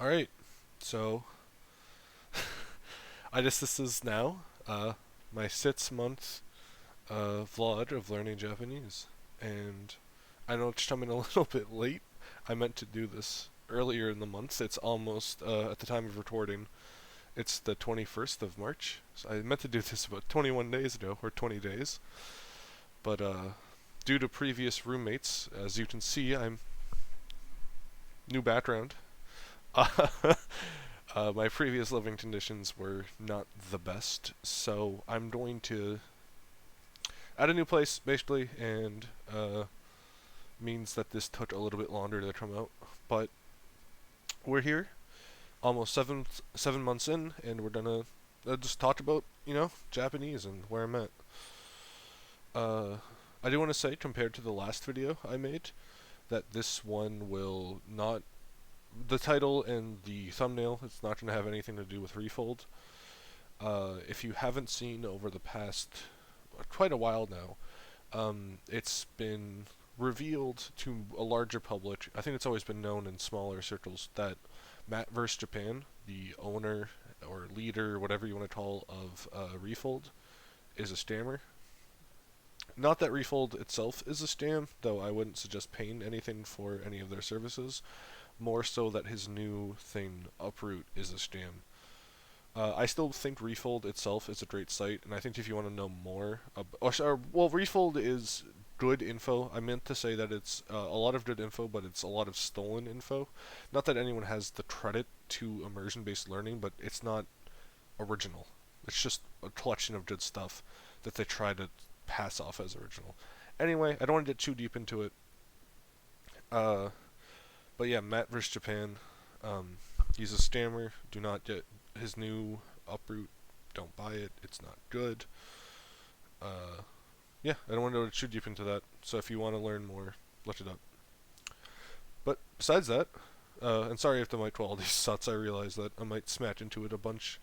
Alright, so this is now my 6 month vlog of learning Japanese. And I know it's coming a little bit late. I meant to do this earlier in the month. It's almost, at the time of recording, it's the 21st of March. So I meant to do this about 21 days ago, or 20 days. But due to previous roommates, as you can see, I'm new background. My previous living conditions were not the best, so I'm going to at a new place basically, and means that this took a little bit longer to come out. But we're here, almost 7 months in, and we're gonna just talk about Japanese and where I'm at. Uh, I do want to say, compared to the last video I made, that this one will not. The title and the thumbnail, it's not going to have anything to do with Refold. If you haven't seen over the past quite a while now, it's been revealed to a larger public. I think it's always been known in smaller circles that Matt vs. Japan, the owner or leader, whatever you want to call, of Refold, is a scammer. Not that Refold itself is a scam, though I wouldn't suggest paying anything for any of their services. More so that his new thing, Uproot, is a scam. I still think Refold itself is a great site, and I think if you want to know more, Refold is good info. I meant to say that it's a lot of good info, but it's a lot of stolen info. Not that anyone has the credit to immersion-based learning, but it's not original. It's just a collection of good stuff that they try to pass off as original. Anyway, I don't want to get too deep into it. Uh, but yeah, Matt vs. Japan. He's a scammer. Do not get his new Uproot. Don't buy it. It's not good. Yeah, I don't want to go too deep into that. So if you want to learn more, look it up. But besides that, and sorry if the mic quality sucks. I realize that I might smash into it a bunch.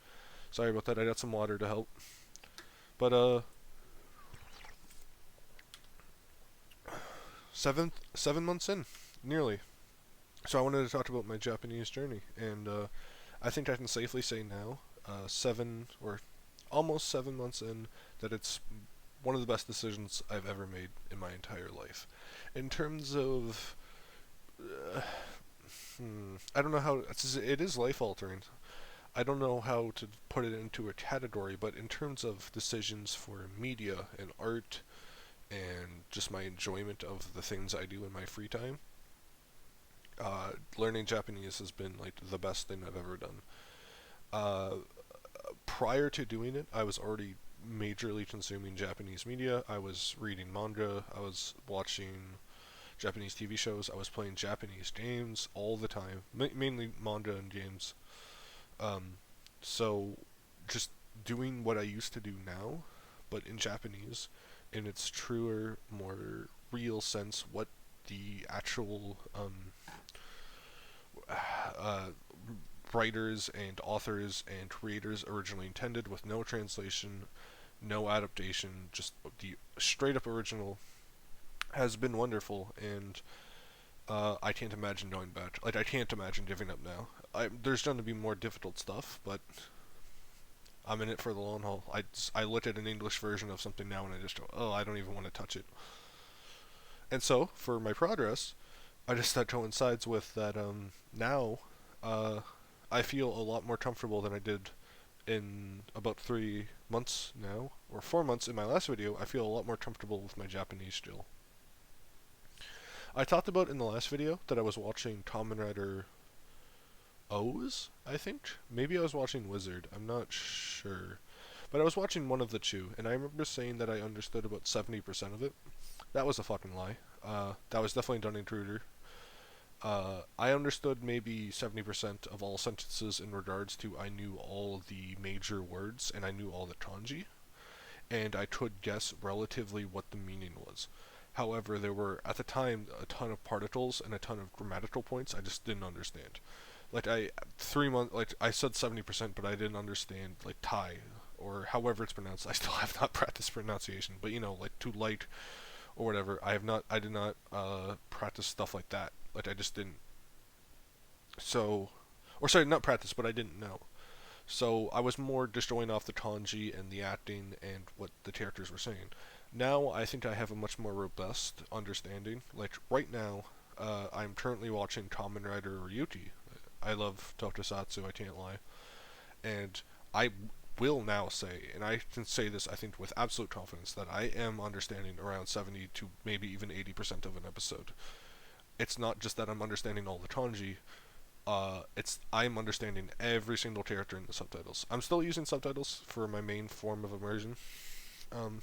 Sorry about that. I got some water to help. But 7 months in, nearly. So I wanted to talk about my Japanese journey, and I think I can safely say now, 7 months in, that it's one of the best decisions I've ever made in my entire life. In terms of, uh, I don't know how, it is life altering. I don't know how to put it into a category, but in terms of decisions for media and art and just my enjoyment of the things I do in my free time, learning Japanese has been like the best thing I've ever done. Uh, Prior to doing it, I was already majorly consuming Japanese media. I was reading manga. I was watching Japanese TV shows. I was playing Japanese games all the time, mainly manga and games. Um, so just doing what I used to do now, but in Japanese, in its truer, more real sense, what the actual uh, writers and authors and creators originally intended, with no translation, no adaptation, just the straight up original, has been wonderful. And I can't imagine going back. Like, I can't imagine giving up now. There's going to be more difficult stuff, but I'm in it for the long haul. I look at an English version of something now and I just go, oh, I don't even want to touch it. And so, for my progress, I just that coincides with that. Now, uh, I feel a lot more comfortable than I did in about 3 months now, or 4 months in my last video. I feel a lot more comfortable with my Japanese still. I talked about in the last video that I was watching Kamen Rider O's, I think. Maybe I was watching Wizard, I'm not sure. But I was watching one of the two, and I remember saying that I understood about 70% of it. That was a fucking lie. That was definitely Dunning-Kruger. I understood maybe 70% of all sentences in regards to I knew all the major words and I knew all the kanji, and I could guess relatively what the meaning was. However, there were at the time a ton of particles and a ton of grammatical points I just didn't understand. Like, 3 months, like, I said 70%, but I didn't understand like Thai or however it's pronounced. I still have not practiced pronunciation, but like to light or whatever. I did not practice stuff like that. Like, I just didn't. So, or sorry, not practice, but I didn't know. So I was more just going off the kanji and the acting and what the characters were saying. Now I think I have a much more robust understanding. Like right now, I'm currently watching Kamen Rider Ryuki. I love Tokusatsu, I can't lie. And I will now say, and I can say this I think with absolute confidence, that I am understanding around 70 to maybe even 80% of an episode. It's not just that I'm understanding all the kanji, it's I'm understanding every single character in the subtitles. I'm still using subtitles for my main form of immersion. Um,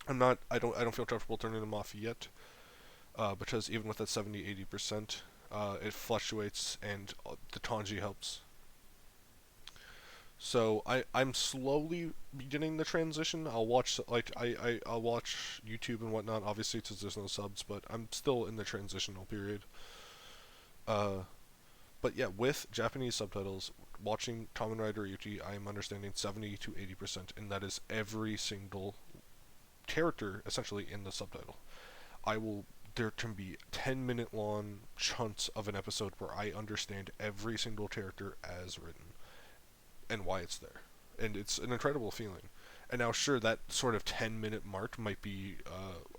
I don't feel comfortable turning them off yet, because even with that 70-80%, it fluctuates and the kanji helps. So I'm slowly beginning the transition. I'll watch I'll watch YouTube and whatnot, obviously since there's no subs, but I'm still in the transitional period. Uh, but yeah, with Japanese subtitles, watching Kamen Rider Ryuki, I am understanding 70 to 80%, and that is every single character essentially in the subtitle. I will There can be 10-minute long chunks of an episode where I understand every single character as written and why it's there. And it's an incredible feeling. And now, sure, that sort of 10-minute mark might be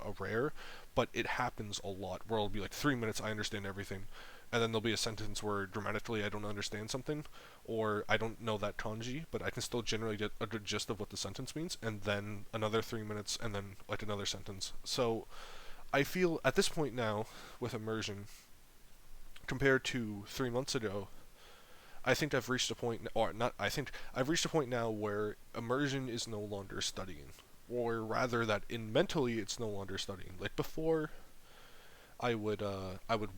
a rare, but it happens a lot where it'll be like 3 minutes, I understand everything, and then there'll be a sentence where grammatically I don't understand something, or I don't know that kanji, but I can still generally get a good gist of what the sentence means, and then another 3 minutes, and then like another sentence. So I feel at this point now, with immersion, compared to 3 months ago, I think I've reached a point, or not, I think I've reached a point now where immersion is no longer studying, or rather that in mentally it's no longer studying. Like before, I would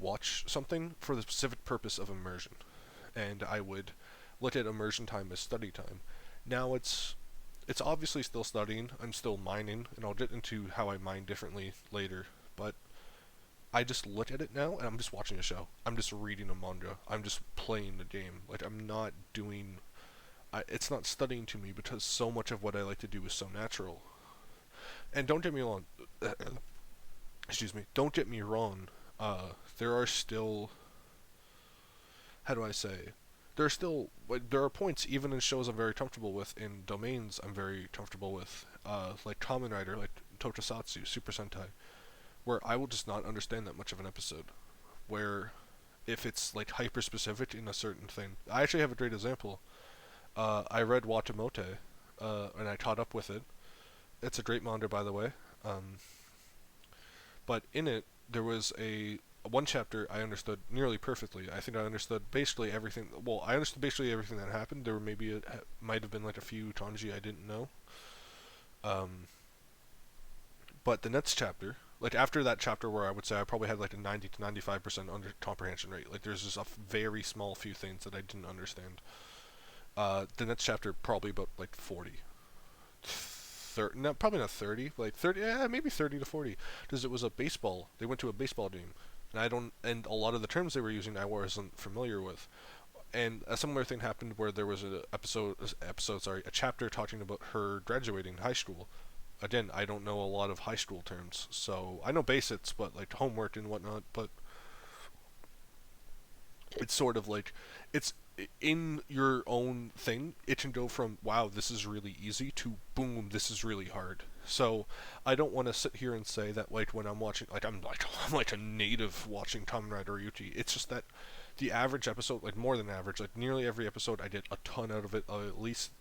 watch something for the specific purpose of immersion, and I would look at immersion time as study time. Now it's obviously still studying. I'm still mining, and I'll get into how I mine differently later. But I just look at it now, and I'm just watching a show. I'm just reading a manga. I'm just playing the game. Like I'm not doing. It's not studying to me because so much of what I like to do is so natural. And don't get me wrong. Excuse me. Don't get me wrong. There are still. How do I say? There are still like there are points even in shows I'm very comfortable with, in domains I'm very comfortable with, like Kamen Rider, like Tokusatsu, Super Sentai, where I will just not understand that much of an episode. Where if it's like hyper specific in a certain thing, I actually have a great example. I read Watamote, and I caught up with it. It's a great manga, by the way. Um, but in it, there was a one chapter I understood nearly perfectly. I think I understood basically everything. Well, I understood basically everything that happened. There were might have been like a few kanji I didn't know. Um, but the next chapter, like after that chapter where I would say I probably had like a 90 to 95% under comprehension rate. Like there's just a very small few things that I didn't understand. The next chapter probably about like 40. 30, no, probably not 30, like 30, yeah, maybe 30 to 40, because it was a baseball. They went to a baseball game, and and a lot of the terms they were using I wasn't familiar with. And a similar thing happened where there was a chapter talking about her graduating high school. Again, I don't know a lot of high school terms, so I know basics, but like homework and whatnot. But it's sort of like it's in your own thing. It can go from wow, this is really easy to boom, this is really hard. So I don't want to sit here and say that like when I'm watching, I'm like a native watching Kamen Rider Ryuki. It's just that the average episode, like more than average, like nearly every episode, I did a ton out of it. At least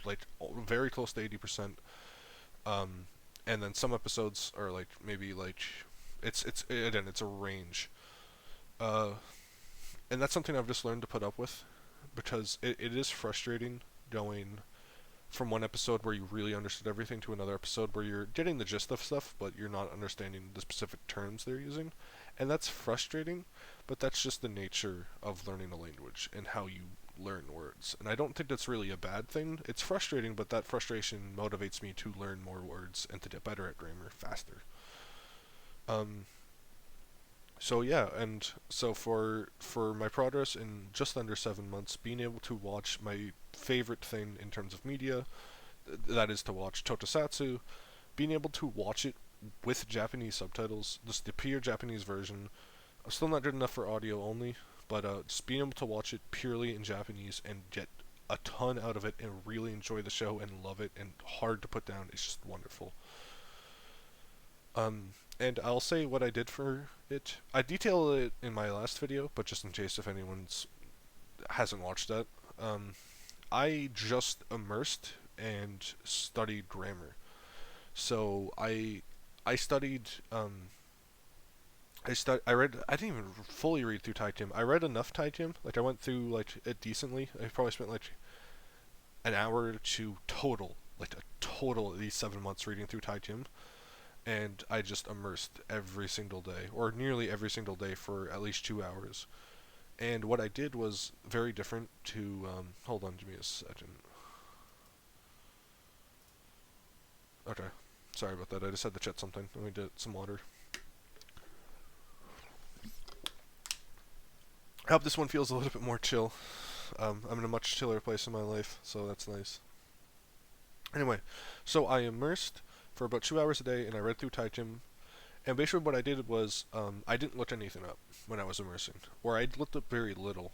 like very close to 80%. Um, and then some episodes are like maybe like it's again it's a range. Uh, and that's something I've just learned to put up with, because it is frustrating going from one episode where you really understood everything to another episode where you're getting the gist of stuff but you're not understanding the specific terms they're using, and that's frustrating, but that's just the nature of learning a language and how you learn words, and I don't think that's really a bad thing. It's frustrating, but that frustration motivates me to learn more words and to get better at grammar faster. um, so yeah, and so for my progress in just under 7 months, being able to watch my favorite thing in terms of media, that is to watch Tokusatsu, being able to watch it with Japanese subtitles, just the pure Japanese version, Still not good enough for audio only, but just being able to watch it purely in Japanese and get a ton out of it and really enjoy the show and love it and hard to put down is just wonderful. And I'll say what I did for it. I detailed it in my last video, but just in case if anyone's hasn't watched that, I just immersed and studied grammar. So I studied I read. I didn't even fully read through Taijin. I read enough Taijin. Like I went through like it decently. I probably spent like an hour or two total, like a total of these 7 months reading through Taijin, and I just immersed every single day, or nearly every single day for at least 2 hours. And what I did was very different to. Hold on, give me a second. Okay, sorry about that. I just had to check something. Let me get some water. I hope this one feels a little bit more chill. I'm in a much chiller place in my life, so that's nice. Anyway, so I immersed for about 2 hours a day, and I read through Taijin. And basically, what I did was I didn't look anything up when I was immersing, or I looked up very little.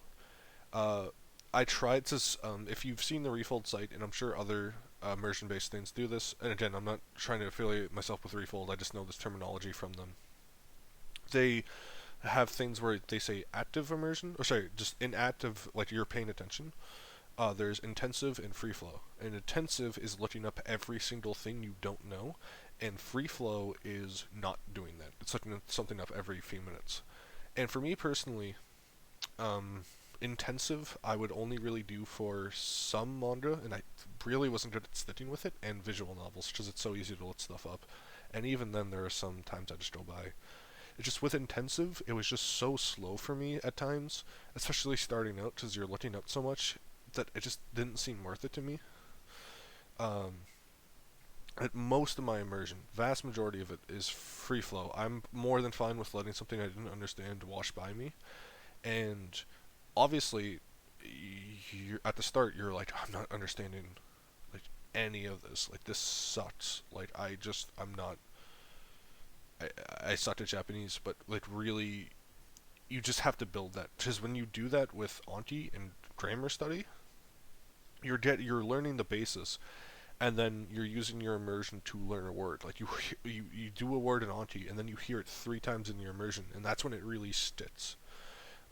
Uh, I tried to. If you've seen the Refold site, and I'm sure other immersion-based things do this, and again, I'm not trying to affiliate myself with Refold. I just know this terminology from them. They have things where they say active immersion, or sorry, just inactive, like you're paying attention. There's intensive and free flow. And intensive is looking up every single thing you don't know, and free flow is not doing that. It's looking something up every few minutes. And for me personally, intensive I would only really do for some manga, and I really wasn't good at sticking with it, and visual novels, because it's so easy to look stuff up. And even then, there are some times I just go by. It's just with intensive, it was just so slow for me at times, especially starting out, because you're looking up so much that it just didn't seem worth it to me. Um, at most of my immersion, vast majority of it is free flow. I'm more than fine with letting something I didn't understand wash by me, and obviously, you're, at the start, you're like, I'm not understanding like any of this. Like this sucks. Like I'm not. I sucked at Japanese, but like really, you just have to build that. Because when you do that with Anki and grammar study, you're learning the basis, and then you're using your immersion to learn a word. Like you do a word in Anki, and then you hear it 3 times in your immersion, and that's when it really sticks.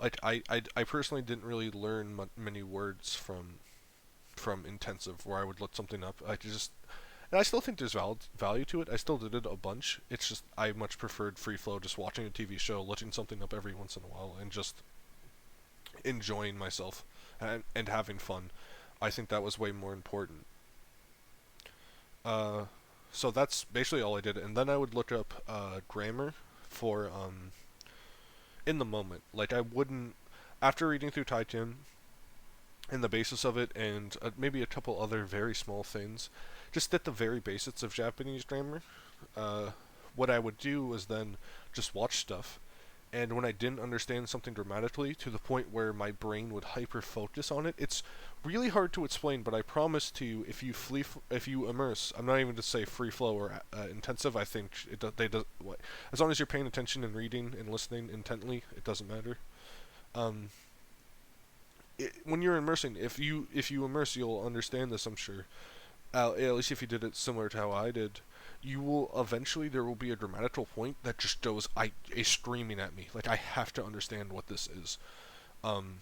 Like I personally didn't really learn many words from intensive, where I would look something up. I just and I still think there's value to it. I still did it a bunch. It's just I much preferred free flow, just watching a TV show, looking something up every once in a while, and just enjoying myself and having fun. I think that was way more important. Uh, so that's basically all I did, and then I would look up grammar for in the moment. Like I wouldn't after reading through Taijin and the basis of it, and maybe a couple other very small things, just at the very basics of Japanese grammar. Uh, what I would do was then just watch stuff, and when I didn't understand something grammatically to the point where my brain would hyper focus on it, it's really hard to explain. But I promise to you, if you immerse, I'm not even to say free flow or intensive. I think as long as you're paying attention and reading and listening intently, it doesn't matter. Um, when you're immersing, if you immerse, you'll understand this. I'm sure. At least if you did it similar to how I did, you will eventually there will be a grammatical point that just goes is screaming at me like I have to understand what this is. Um,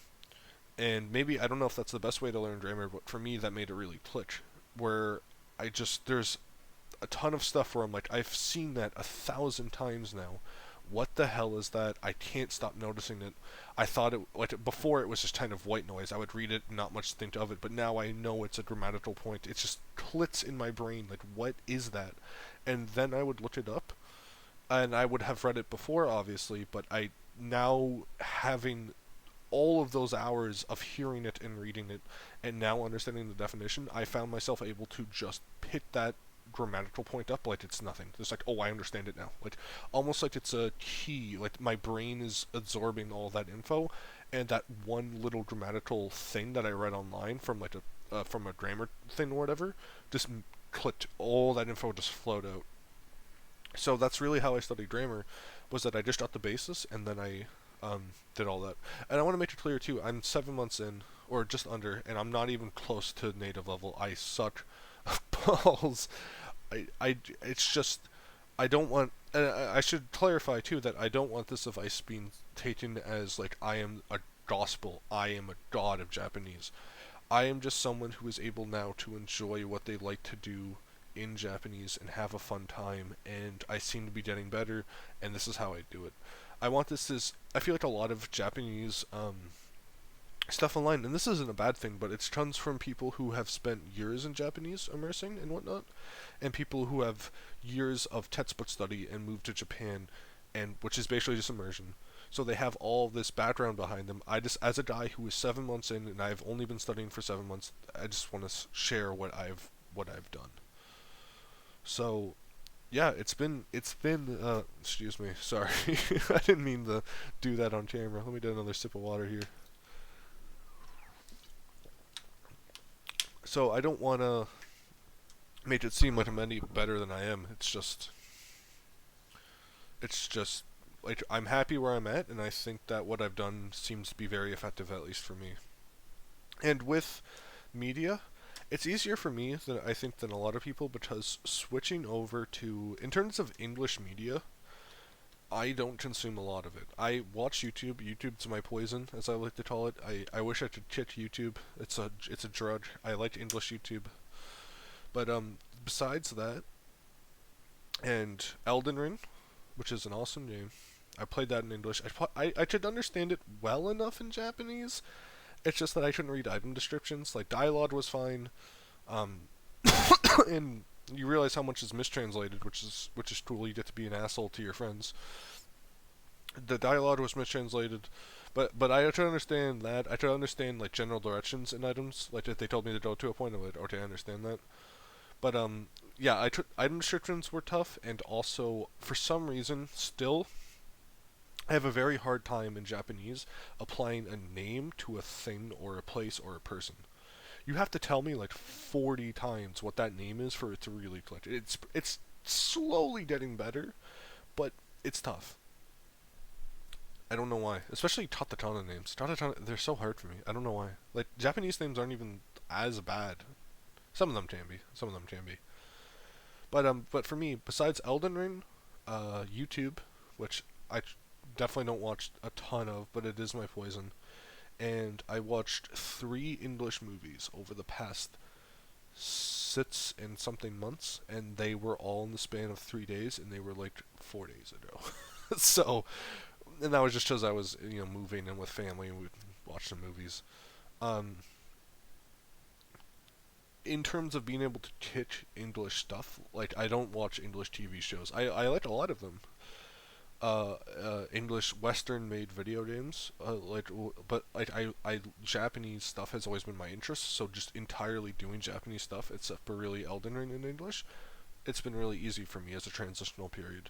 and maybe I don't know if that's the best way to learn grammar, but for me that made it really click. Where there's a ton of stuff where I'm like I've seen that 1,000 times now. What the hell is that? I can't stop noticing it. I thought it like before it was just kind of white noise. I would read it, not much think of it, but now I know it's a grammatical point. It just clicks in my brain. Like what is that? And then I would look it up, and I would have read it before, obviously, but I now having all of those hours of hearing it and reading it, and now understanding the definition, I found myself able to just pick that grammatical point up like it's nothing. It's like, oh, I understand it now. Like almost like it's a key. Like my brain is absorbing all that info, and that one little grammatical thing that I read online from a grammar thing or whatever, just clicked. All that info just flowed out. So that's really how I studied grammar, was that I just got the basis, and then did all that. And I want to make it clear too, I'm 7 months in, or just under, and I'm not even close to native level. I suck balls. It's just, I don't want, and I should clarify too that I don't want this advice being taken as like I am a gospel, I am a god of Japanese. I am just someone who is able now to enjoy what they like to do in Japanese and have a fun time, and I seem to be getting better, and this is how I do it. I want this as, I feel like a lot of Japanese stuff online, and this isn't a bad thing, but it comes from people who have spent years in Japanese immersing and whatnot, and people who have years of textbook study and moved to Japan, and which is basically just immersion. So they have all this background behind them. I just, as a guy who is 7 months in, and I've only been studying for 7 months, I just want to share what I've done. So yeah, it's been excuse me, sorry. I didn't mean to do that on camera. Let me do another sip of water here. So I don't want to make it seem like I'm any better than I am. It's just like I'm happy where I'm at, and I think that what I've done seems to be very effective, at least for me. And with media, it's easier for me than I think than a lot of people, because switching over to, in terms of English media, I don't consume a lot of it. I watch YouTube. YouTube's my poison, as I like to call it. I wish I could kick YouTube. It's a drug. I like English YouTube. But besides that, and Elden Ring, which is an awesome game. I played that in English. I could understand it well enough in Japanese. It's just that I couldn't read item descriptions. Like, dialogue was fine, um, and you realize how much is mistranslated, which is cool. You get to be an asshole to your friends. The dialogue was mistranslated, but I could understand that. I could understand like general directions in items. Like if they told me to go to a point, I would okay, I understand that. But yeah, item descriptions were tough, and also for some reason, still, I have a very hard time in Japanese applying a name to a thing or a place or a person. You have to tell me like 40 times what that name is for it to really click. It's slowly getting better, but it's tough. I don't know why. Especially katakana names. Katakana, they're so hard for me. I don't know why. Like Japanese names aren't even as bad. Some of them can be. Some of them can be. But for me, besides Elden Ring, YouTube, which I definitely don't watch a ton of, but it is my poison. And I watched 3 English movies over the past 6 and something months, and they were all in the span of 3 days, and they were like 4 days ago. So, and that was just because I was, moving and with family, and we watched some movies. Um, in terms of being able to catch English stuff, like I don't watch English TV shows. I like a lot of them. English Western made video games, but like I Japanese stuff has always been my interest. So just entirely doing Japanese stuff, except for really Elden Ring in English, it's been really easy for me as a transitional period.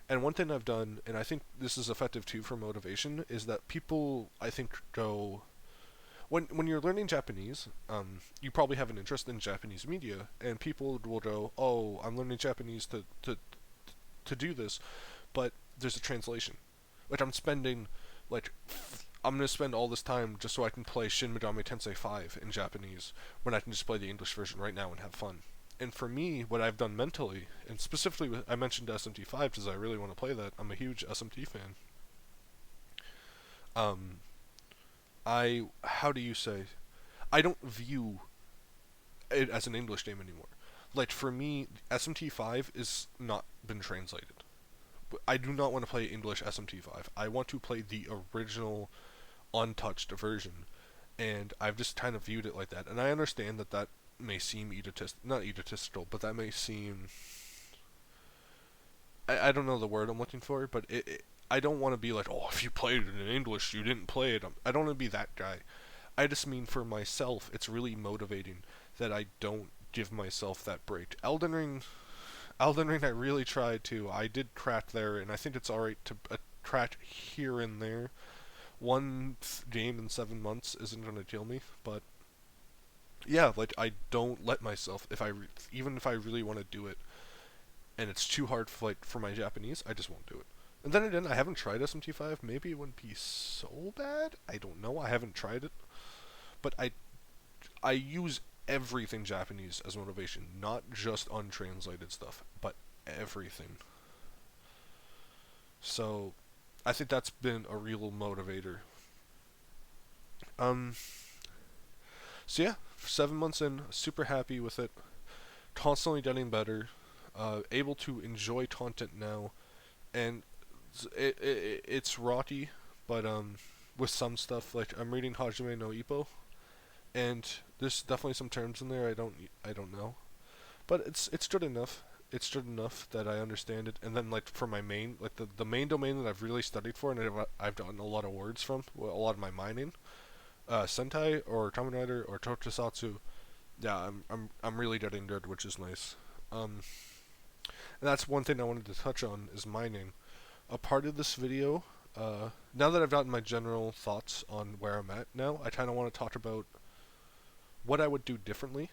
And one thing I've done, and I think this is effective too for motivation, is that people I think go when you're learning Japanese, you probably have an interest in Japanese media, and people will go, "Oh, I'm learning Japanese to do this," but there's a translation. Like like, I'm gonna spend all this time just so I can play Shin Megami Tensei 5 in Japanese, when I can just play the English version right now and have fun. And for me, what I've done mentally, and specifically, I mentioned SMT5 because I really want to play that. I'm a huge SMT fan. Um, how do you say, I don't view it as an English game anymore. Like for me, SMT5 is not been translated. I do not want to play English SMT5. I want to play the original, untouched version, and I've just kind of viewed it like that. And I understand that that may seem not egotistical, but that may seem, I don't know the word I'm looking for, but I don't want to be like, oh, if you played it in English, you didn't play it. I don't want to be that guy. I just mean for myself, it's really motivating that I don't give myself that break. Elden Ring, I really tried to. I did crack there, and I think it's alright to crack here and there. One game in 7 months isn't gonna kill me, but yeah, like I don't let myself. Even if I really want to do it, and it's too hard for my Japanese, I just won't do it. And then again, I haven't tried SMT5. Maybe it wouldn't be so bad. I don't know. I haven't tried it. But I use everything Japanese as motivation, not just untranslated stuff, but everything. So I think that's been a real motivator. Um, so yeah, 7 months in, super happy with it. Constantly getting better. Able to enjoy content now, and it's rocky, but with some stuff like I'm reading Hajime no Ippo, and there's definitely some terms in there I don't know, but it's good enough. It's good enough that I understand it. And then like for my main, like the main domain that I've really studied for, and I've gotten a lot of words from, well, a lot of my mining, Sentai or Kamen Rider or Tokusatsu. Yeah, I'm really getting good, which is nice. Um, and that's one thing I wanted to touch on is mining. A part of this video, now that I've gotten my general thoughts on where I'm at now, I kind of want to talk about what I would do differently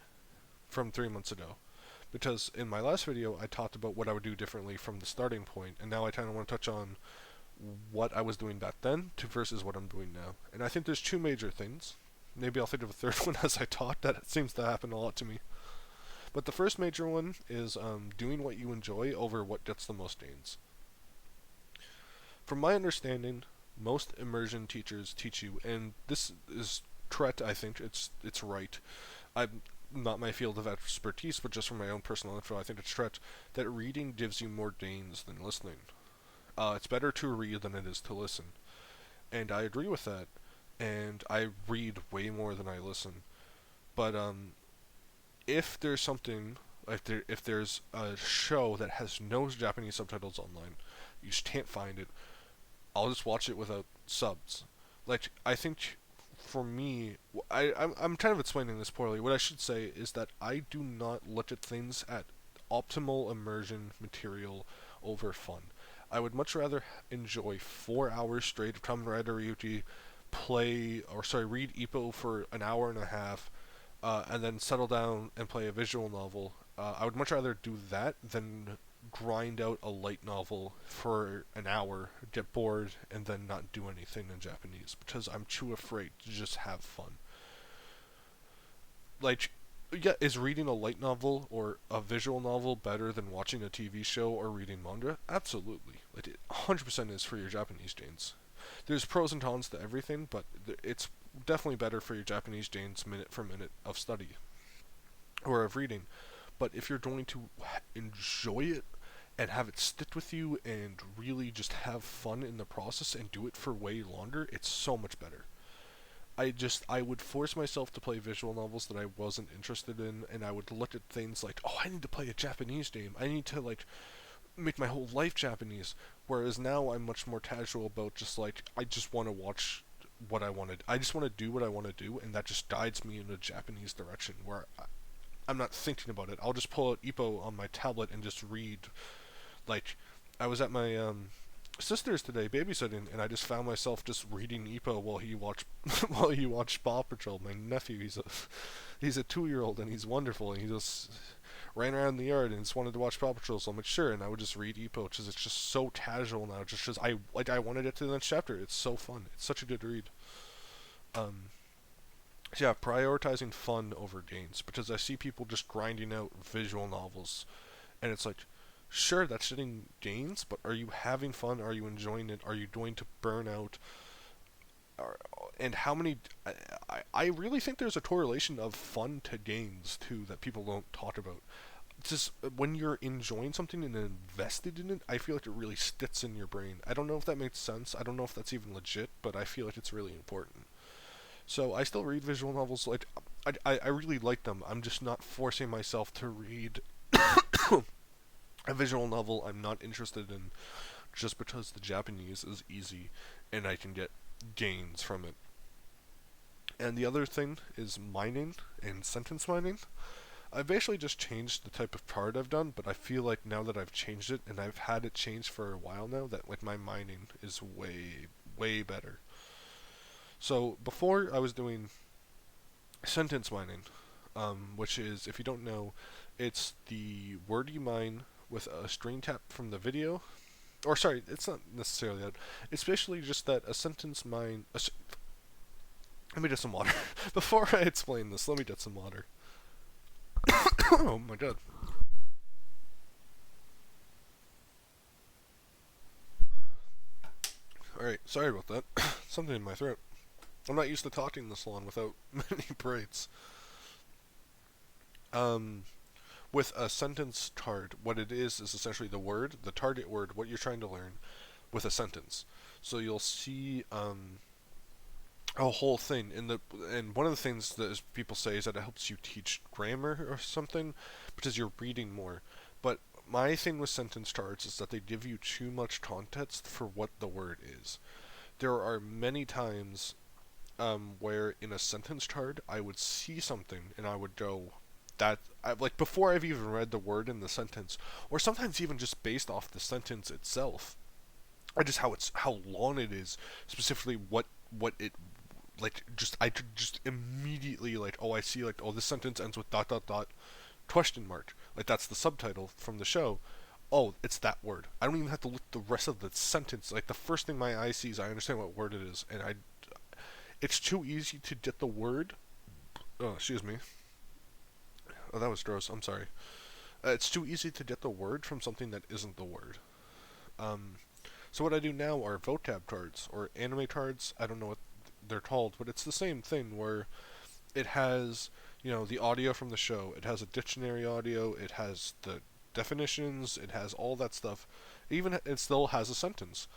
from 3 months ago. Because in my last video, I talked about what I would do differently from the starting point, and now I kind of want to touch on what I was doing back then to versus what I'm doing now. And I think there's two major things. Maybe I'll think of a third one as I talk. That seems to happen a lot to me. But the first major one is doing what you enjoy over what gets the most gains. From my understanding, most immersion teachers teach you, and this is correct. I think it's right. I'm not my field of expertise, but just from my own personal info, I think it's correct that reading gives you more gains than listening. It's better to read than it is to listen, and I agree with that. And I read way more than I listen. But if there's something, if there's a show that has no Japanese subtitles online, you just can't find it, I'll just watch it without subs. Like, I think for me, I'm kind of explaining this poorly. What I should say is that I do not look at things at optimal immersion material over fun. I would much rather enjoy 4 hours straight of Kamen Rider Ryuki, read Ippo for an hour and a half, and then settle down and play a visual novel. I would much rather do that than grind out a light novel for an hour, get bored, and then not do anything in Japanese because I'm too afraid to just have fun. Like, yeah, is reading a light novel or a visual novel better than watching a TV show or reading manga? Absolutely. Like, it 100% is for your Japanese gains. There's pros and cons to everything, but it's definitely better for your Japanese gains minute for minute of study or of reading. But if you're going to enjoy it and have it stick with you and really just have fun in the process and do it for way longer, it's so much better. I would force myself to play visual novels that I wasn't interested in, and I would look at things like, oh, I need to play a Japanese game. I need to like make my whole life Japanese. Whereas now I'm much more casual about just like I just want to watch what I wanted. I just want to do what I want to do, and that just guides me in a Japanese direction where I'm not thinking about it. I'll just pull out Ippo on my tablet and just read. Like, I was at my sister's today babysitting, and I just found myself just reading Ippo while he watched while he watched Paw Patrol. My nephew, he's a 2-year-old and he's wonderful, and he just ran around the yard and just wanted to watch Paw Patrol. So I'm like, sure, and I would just read Ippo because it's just so casual now. Just because I want to get to the next chapter. It's so fun. It's such a good read. Yeah, prioritizing fun over gains, because I see people just grinding out visual novels, and it's like, sure, that's getting gains, but are you having fun? Are you enjoying it? Are you going to burn out? And how many? I really think there's a correlation of fun to gains too that people don't talk about. It's just when you're enjoying something and invested in it, I feel like it really sticks in your brain. I don't know if that makes sense. I don't know if that's even legit, but I feel like it's really important. So I still read visual novels. Like I really like them. I'm just not forcing myself to read a visual novel I'm not interested in just because the Japanese is easy and I can get gains from it. And the other thing is mining and sentence mining. I've basically just changed the type of card I've done, but I feel like now that I've changed it, and I've had it changed for a while now, that like my mining is way better. So before I was doing sentence mining, which is, if you don't know, it's the word you mine with a screen tap from the video, or sorry, it's not necessarily that. It's basically just that a sentence mine. Let me get some water. Before I explain this, let me get some water. Oh my god. Alright, sorry about that. Something in my throat. I'm not used to talking this long without many breaks. Um, with a sentence card, what it is essentially the word, the target word, what you're trying to learn, with a sentence. So you'll see a whole thing and one of the things that people say is that it helps you teach grammar or something because you're reading more. But my thing with sentence cards is that they give you too much context for what the word is. There are many times where in a sentence card I would see something and I would go, like before I've even read the word in the sentence, or sometimes even just based off the sentence itself, or just how long it is, specifically what it like. Just I could just immediately like, oh, I see, like, oh, this sentence ends with dot dot dot question mark, like that's the subtitle from the show. Oh, it's that word. I don't even have to look the rest of the sentence. Like the first thing my eye sees, I understand what word it is, and I it's too easy to get the word. Oh, excuse me. Oh, that was gross. I'm sorry. It's too easy to get the word from something that isn't the word. Um, so what I do now are vocab cards or anime cards. I don't know what they're called, but it's the same thing where it has, the audio from the show. It has a dictionary audio. It has the definitions. It has all that stuff. Even it still has a sentence.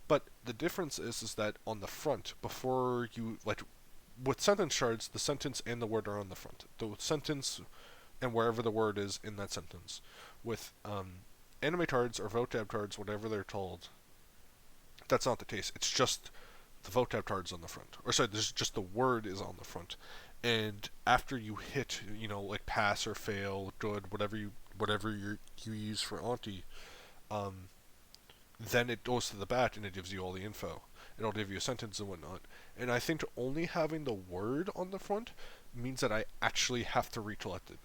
But the difference is that on the front, before you like, with sentence cards, the sentence and the word are on the front. The sentence and wherever the word is in that sentence. With anime cards or vocab cards, whatever they're called, that's not the case. It's just the vocab cards on the front. Or sorry, there's just the word is on the front. And after you hit, like pass or fail, good, whatever you use for Auntie, um, then it goes to the back and it gives you all the info. It'll give you a sentence and whatnot. And I think only having the word on the front means that I actually have to recollect it.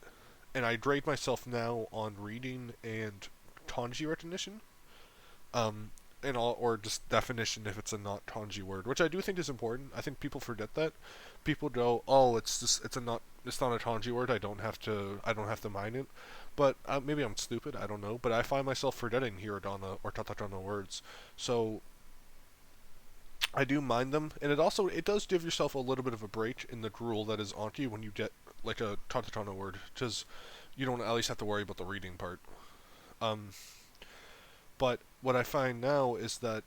And I grade myself now on reading and kanji recognition, um, and all, or just definition if it's a not kanji word, which I do think is important. I think people forget that. People go, "Oh, it's not a kanji word. I don't have to mind it." But maybe I'm stupid. I don't know. But I find myself forgetting hiragana or katakana words, so I do mind them. And it does give yourself a little bit of a break in the gruel that is Anki when you get like a katakana word, because you don't at least have to worry about the reading part. Um, but what I find now is that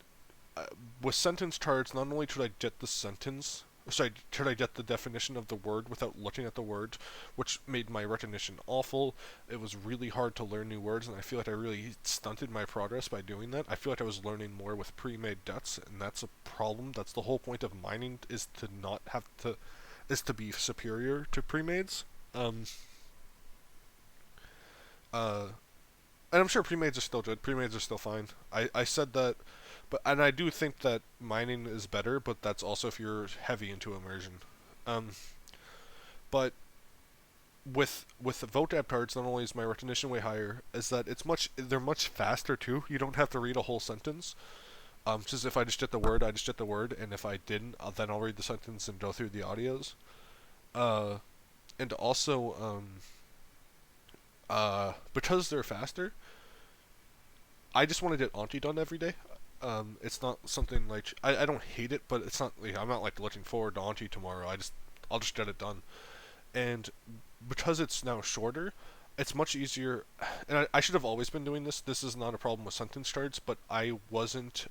with sentence cards, not only should I get the sentence, sorry, should I get the definition of the word without looking at the word, which made my recognition awful. It was really hard to learn new words, and I feel like I really stunted my progress by doing that. I feel like I was learning more with pre-made debts, and that's a problem. That's the whole point of mining, is to not have to, is to be superior to pre-mades. Um, uh, and I'm sure pre-mades are still good. Pre-mades are still fine. I said that, and I do think that mining is better, but that's also if you're heavy into immersion. Um, but with the vocab cards, not only is my recognition way higher, is that they're much faster too. You don't have to read a whole sentence. Just if I just get the word, I just get the word, and if I didn't, then I'll read the sentence and go through the audios. Uh, and also, because they're faster, I just want to get Auntie done every day. It's not something like I don't hate it, but it's not. Like, I'm not like looking forward to Auntie tomorrow. I'll just get it done. And because it's now shorter, it's much easier. And I should have always been doing this. This is not a problem with sentence cards, but I wasn't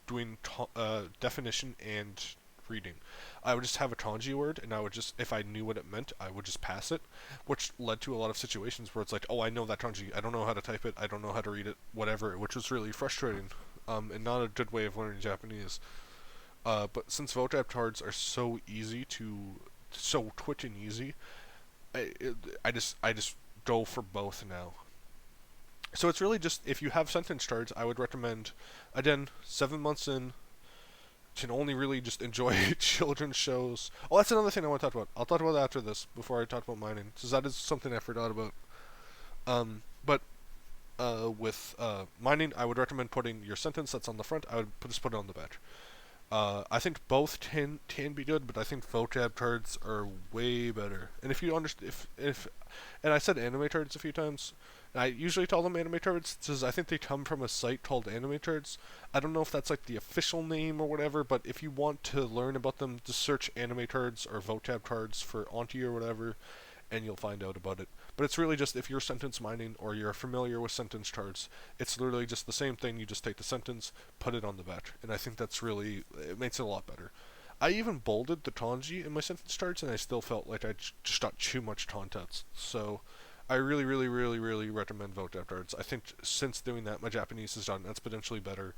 doing definition and reading. I would just have a kanji word, and I would just, if I knew what it meant, I would just pass it, which led to a lot of situations where it's like, oh, I know that kanji, I don't know how to type it, I don't know how to read it, whatever, which was really frustrating, and not a good way of learning Japanese. But since vocab cards are so quick and easy, I just go for both now. So it's really just, if you have sentence cards, I would recommend, again, 7 months in, can only really just enjoy children's shows. Oh, that's another thing I want to talk about. I'll talk about that after this, before I talk about mining, because that is something I forgot about. But with mining, I would recommend putting your sentence that's on the front. I would just put it on the back. I think both can be good, but I think vocab turds are way better. And if you understand, if and I said anime turds a few times. And I usually call them anime turds because I think they come from a site called Anime Turds. I don't know if that's like the official name or whatever, but if you want to learn about them, just search anime turds or vocab turds for Auntie or whatever, and you'll find out about it. But it's really just if you're sentence mining or you're familiar with sentence charts, it's literally just the same thing. You just take the sentence, put it on the back, and I think that's really it makes it a lot better. I even bolded the kanji in my sentence charts, and I still felt like I just got too much context. So I really, really, really, really recommend vocab charts. I think since doing that, my Japanese has gotten exponentially better,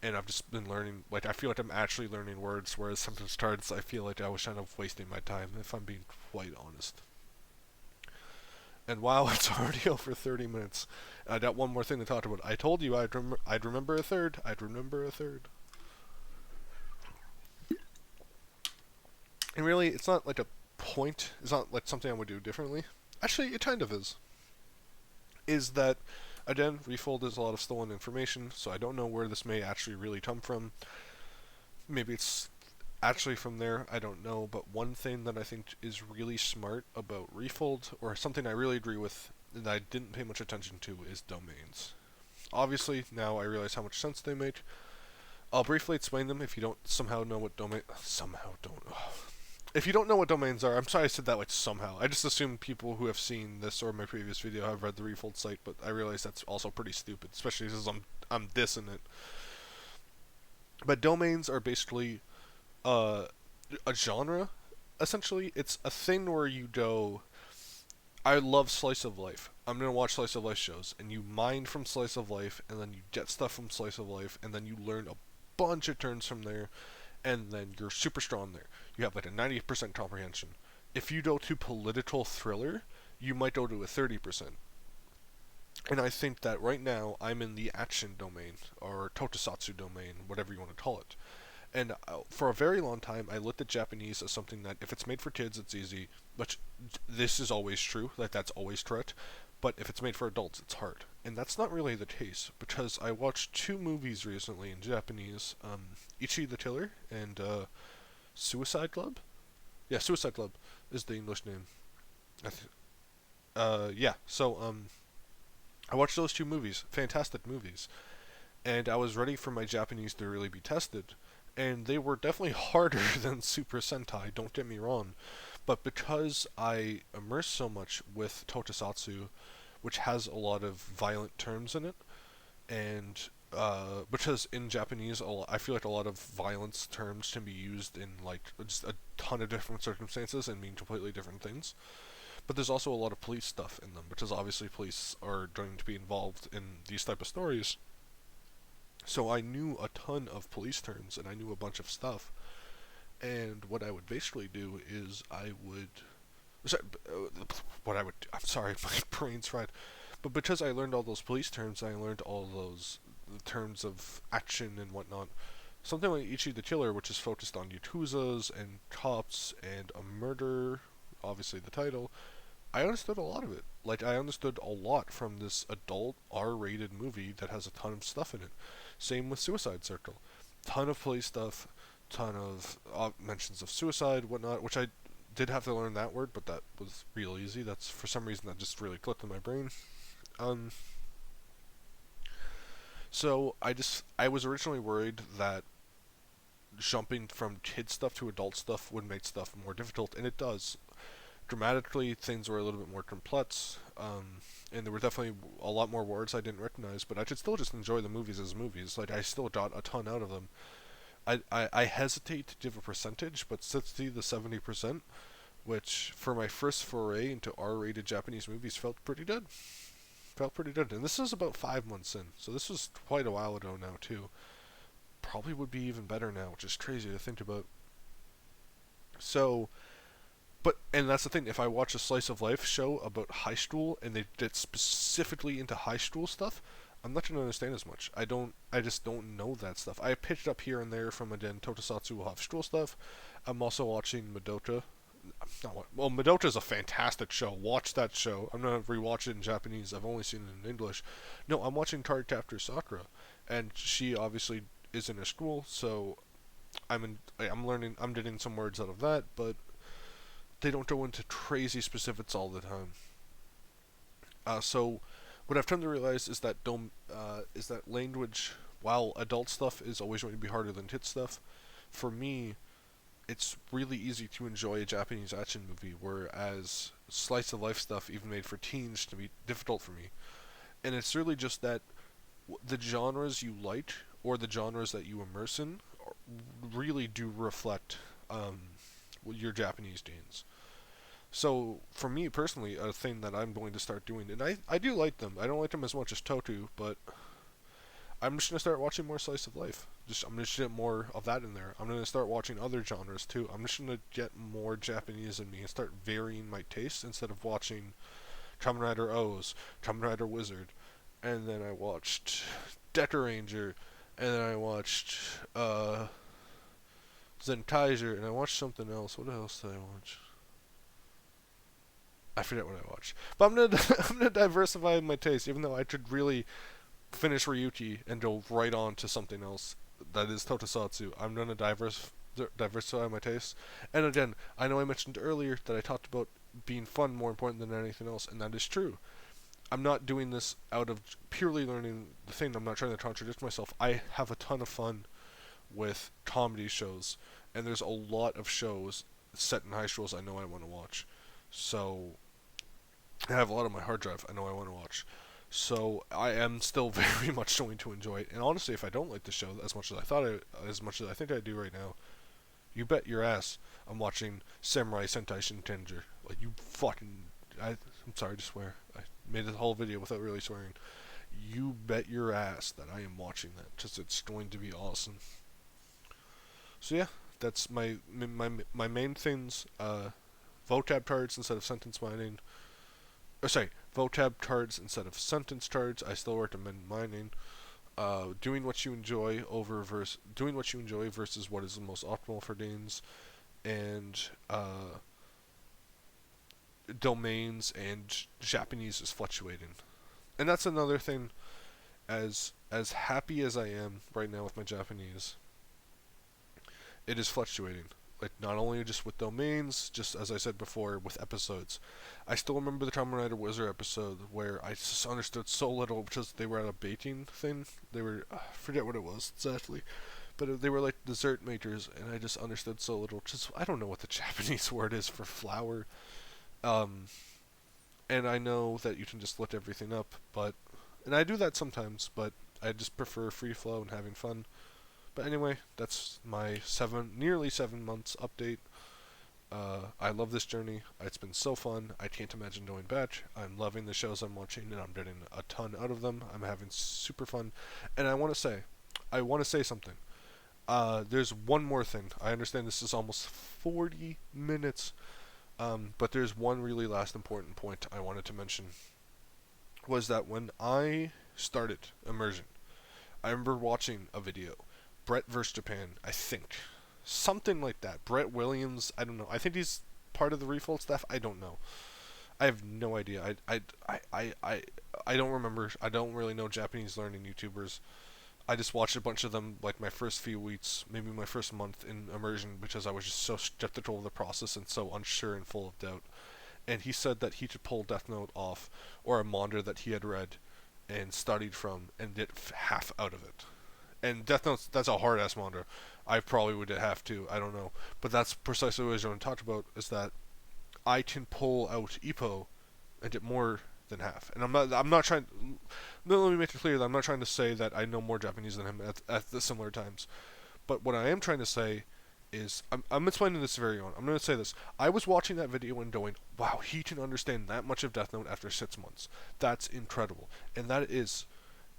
and I've just been learning. Like I feel like I'm actually learning words, whereas sentence charts, I feel like I was kind of wasting my time, if I'm being quite honest. And wow, it's already over 30 minutes. I got one more thing to talk about. I told you I'd remember a third. I'd remember a third. And really, it's not like a point. It's not like something I would do differently. Actually, it kind of is. Is that, again, Refold is a lot of stolen information, so I don't know where this may actually really come from. Maybe it's actually from there, I don't know, but one thing that I think is really smart about Refold, or something I really agree with that I didn't pay much attention to, is domains. Obviously, now I realize how much sense they make. I'll briefly explain them if you don't somehow know what domain... Somehow don't... If you don't know what domains are, I'm sorry I said that like somehow. I just assume people who have seen this or my previous video have read the Refold site, but I realize that's also pretty stupid, especially since I'm dissing it. But domains are basically a genre. Essentially, it's a thing where you go, I love slice of life. I'm gonna watch slice of life shows, and you mine from slice of life, and then you get stuff from slice of life, and then you learn a bunch of turns from there, and then you're super strong there. You have like a 90% comprehension. If you go to political thriller, you might go to a 30%. And I think that right now I'm in the action domain, or tokusatsu domain, whatever you want to call it. And for a very long time, I looked at Japanese as something that if it's made for kids, it's easy. But this is always true. Like that's always correct. But if it's made for adults, it's hard. And that's not really the case because I watched two movies recently in Japanese: Ichi the Killer and Suicide Club. Yeah, Suicide Club is the English name. Yeah. So I watched those two movies. Fantastic movies. And I was ready for my Japanese to really be tested, and they were definitely harder than Super Sentai, don't get me wrong, but because I immerse so much with tokusatsu, which has a lot of violent terms in it, and because in Japanese, I feel like a lot of violence terms can be used in like just a ton of different circumstances and mean completely different things. But there's also a lot of police stuff in them, because obviously police are going to be involved in these type of stories. So I knew a ton of police terms, and I knew a bunch of stuff. And what I would basically do is I'm sorry, my brain's fried. But because I learned all those police terms, I learned all those terms of action and whatnot. Something like Ichi the Killer, which is focused on Yakuzas and cops and a murder, obviously the title, I understood a lot of it. Like, I understood a lot from this adult R-rated movie that has a ton of stuff in it. Same with Suicide Circle. Ton of police stuff, ton of mentions of suicide, whatnot, which I did have to learn that word, but that was real easy. That's, for some reason, that just really clicked in my brain. Um, I was originally worried that jumping from kid stuff to adult stuff would make stuff more difficult, and it does. Dramatically, things were a little bit more complex, and there were definitely a lot more words I didn't recognize, but I could still just enjoy the movies as movies. Like, I still got a ton out of them. I hesitate to give a percentage, but 60 to 70%, which for my first foray into R-rated Japanese movies felt pretty good. Felt pretty good. And this is about 5 months in, so this was quite a while ago now, too. Probably would be even better now, which is crazy to think about. So, and that's the thing, if I watch a slice of life show about high school and they get specifically into high school stuff, I'm not going to understand as much. I just don't know that stuff. I picked up here and there from, again, Tokusatsu will have school stuff. I'm also watching Madoka. well, Madota's a fantastic show. Watch that show. I'm gonna rewatch it in Japanese. I've only seen it in English. No, I'm watching Card Captor Sakura, and she obviously is in a school, so I'm learning. I'm getting some words out of that, but they don't go into crazy specifics all the time. So what I've come to realize is that language, while adult stuff is always going to be harder than kid stuff, for me, it's really easy to enjoy a Japanese action movie, whereas slice of life stuff, even made for teens, can be difficult for me. And it's really just that the genres you like or the genres that you immerse in really do reflect your Japanese genes. So for me personally, a thing that I'm going to start doing, and I do like them. I don't like them as much as Totu, but I'm just gonna start watching more slice of life. I'm just gonna get more of that in there. I'm gonna start watching other genres too. I'm just gonna get more Japanese in me and start varying my tastes instead of watching Kamen Rider O's, Kamen Rider Wizard, and then I watched Decker Ranger, and then I watched Zenkaiser, and I watched something else. What else did I watch? I forget what I watched. But I'm gonna I'm gonna diversify my taste, even though I could really finish Ryuki and go right on to something else that is Tokusatsu. I'm gonna diversify my taste. And again, I know I mentioned earlier that I talked about being fun more important than anything else, and that is true. I'm not doing this out of purely learning the thing. I'm not trying to contradict myself. I have a ton of fun with comedy shows, and there's a lot of shows set in high schools I know I want to watch. So I have a lot on my hard drive I know I want to watch. So I am still very much going to enjoy it. And honestly, if I don't like the show as much as as much as I think I do right now, you bet your ass I'm watching Samurai Sentai Shinkenger. Like you fucking, I'm sorry to swear. I made a whole video without really swearing. You bet your ass that I am watching that, because it's going to be awesome. So yeah, that's my main things. Vocab cards instead of sentence mining. Sorry, vocab cards instead of sentence cards. I still recommend mining. Doing what you enjoy versus what is the most optimal for gains, and domains and Japanese is fluctuating, and that's another thing. As happy as I am right now with my Japanese, it is fluctuating. Like, not only just with domains, just as I said before, with episodes. I still remember the Kamen Rider Wizard episode where I just understood so little because they were at a baking thing. They were, I forget what it was exactly, but they were like dessert makers, and I just understood so little. Just, I don't know what the Japanese word is for flour. Um, and I know that you can just look everything up, and I do that sometimes, but I just prefer free flow and having fun. But anyway, that's my nearly 7 months update. I love this journey. It's been so fun. I can't imagine going back. I'm loving the shows I'm watching, and I'm getting a ton out of them. I'm having super fun. And I want to say something. There's one more thing. I understand this is almost 40 minutes, but there's one really last important point I wanted to mention. Was that when I started Immersion, I remember watching a video. Brett vs. Japan, I think. Something like that. Brett Williams, I don't know. I think he's part of the Refold staff. I don't know. I have no idea. I don't remember. I don't really know Japanese learning YouTubers. I just watched a bunch of them like my first few weeks, maybe my first month in Immersion, because I was just so skeptical of the process and so unsure and full of doubt. And he said that he could pull Death Note off, or a manga that he had read and studied from, and get half out of it. And Death Note, that's a hard-ass manga. I probably would have to, I don't know. But that's precisely what I was going to talk about, is that I can pull out Ippo and get more than half. And I'm not trying, no, let me make it clear that I'm not trying to say that I know more Japanese than him at the similar times. But what I am trying to say is, I'm explaining this very on. I'm going to say this. I was watching that video and going, wow, he can understand that much of Death Note after 6 months. That's incredible. And that is,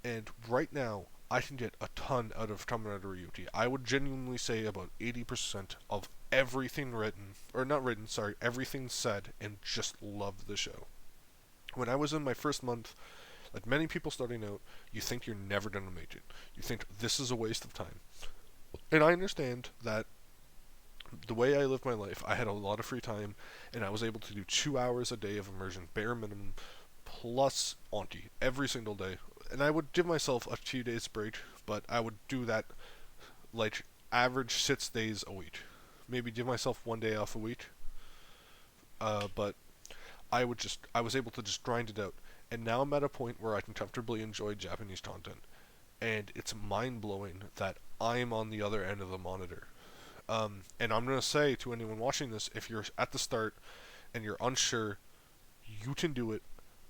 and right now, I can get a ton out of Kamen Rider Ryuki. I would genuinely say about 80% of everything written, or not written, sorry, everything said, and just love the show. When I was in my first month, like many people starting out, you think you're never going to make it. You think this is a waste of time. And I understand that The way I lived my life, I had a lot of free time, and I was able to do 2 hours a day of immersion, bare minimum, plus Auntie, every single day. And I would give myself a few days break, but I would do that like average 6 days a week. Maybe give myself one day off a week. But I was able to just grind it out. And now I'm at a point where I can comfortably enjoy Japanese content. And it's mind blowing that I'm on the other end of the monitor. And I'm going to say to anyone watching this, if you're at the start and you're unsure, you can do it.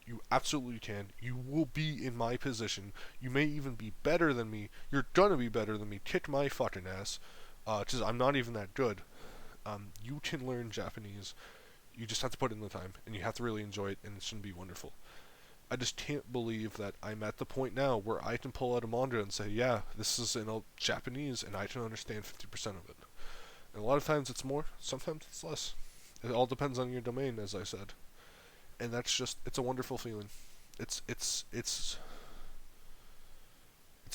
You absolutely can. You will be in my position. You may even be better than me. You're gonna be better than me. Kick my fucking ass. Because I'm not even that good. You can learn Japanese. You just have to put in the time. And you have to really enjoy it. And it's going to be wonderful. I just can't believe that I'm at the point now where I can pull out a manga and say, yeah, this is in Japanese. And I can understand 50% of it. And a lot of times it's more. Sometimes it's less. It all depends on your domain, as I said. And that's just, it's a wonderful feeling. It's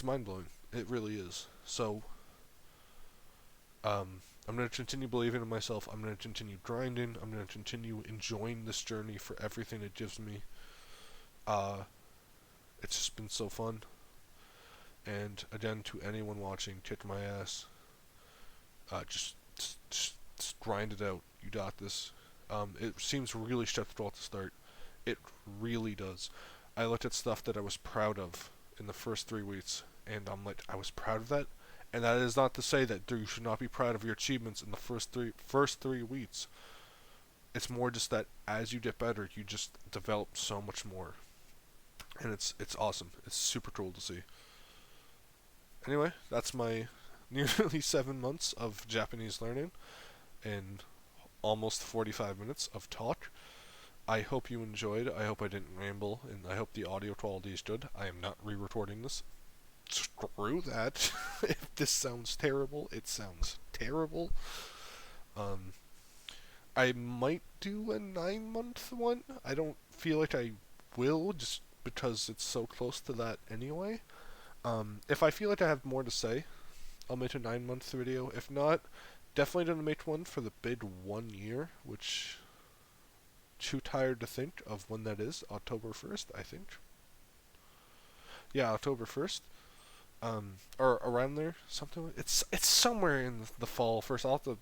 mind blowing. It really is. So I'm going to continue believing in myself. I'm going to continue grinding. I'm going to continue enjoying this journey for everything it gives me. It's just been so fun. And again, to anyone watching, kick my ass. Just grind it out. You got this. It seems really stressful at the start. It really does. I looked at stuff that I was proud of in the first 3 weeks, and I'm like, I was proud of that. And that is not to say that you should not be proud of your achievements in the first three weeks. It's more just that as you get better, you just develop so much more, and it's awesome. It's super cool to see. Anyway, that's my nearly 7 months of Japanese learning and almost 45 minutes of talk. I hope you enjoyed. I hope I didn't ramble, and I hope the audio quality is good. I am not re-recording this. Screw that. If this sounds terrible, it sounds terrible. I might do a 9-month one. I don't feel like I will, just because it's so close to that anyway. If I feel like I have more to say, I'll make a 9-month video. If not, definitely gonna make one for the big 1 year, which too tired to think of when that is. October 1st, I think. Yeah, October 1st. Or around there, something. It's somewhere in the fall. First, I'll have to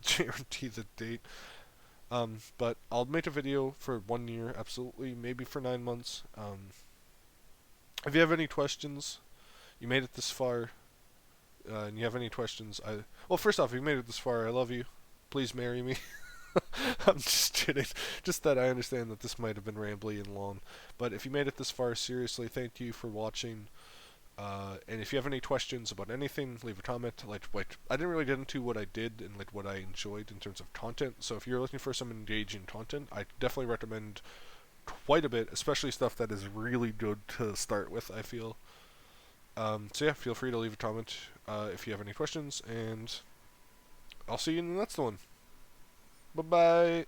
guarantee the date. But I'll make a video for 1 year, absolutely. Maybe for 9 months. If you have any questions, you made it this far, and you have any questions, well, first off, if you made it this far, I love you. Please marry me. I'm just kidding. Just that I understand that this might have been rambly and long. But if you made it this far, seriously, thank you for watching. And if you have any questions about anything, leave a comment. Like I didn't really get into what I did and like what I enjoyed in terms of content. So if you're looking for some engaging content, I definitely recommend quite a bit, especially stuff that is really good to start with, I feel. So yeah, feel free to leave a comment if you have any questions, and I'll see you in the next one. Bye-bye.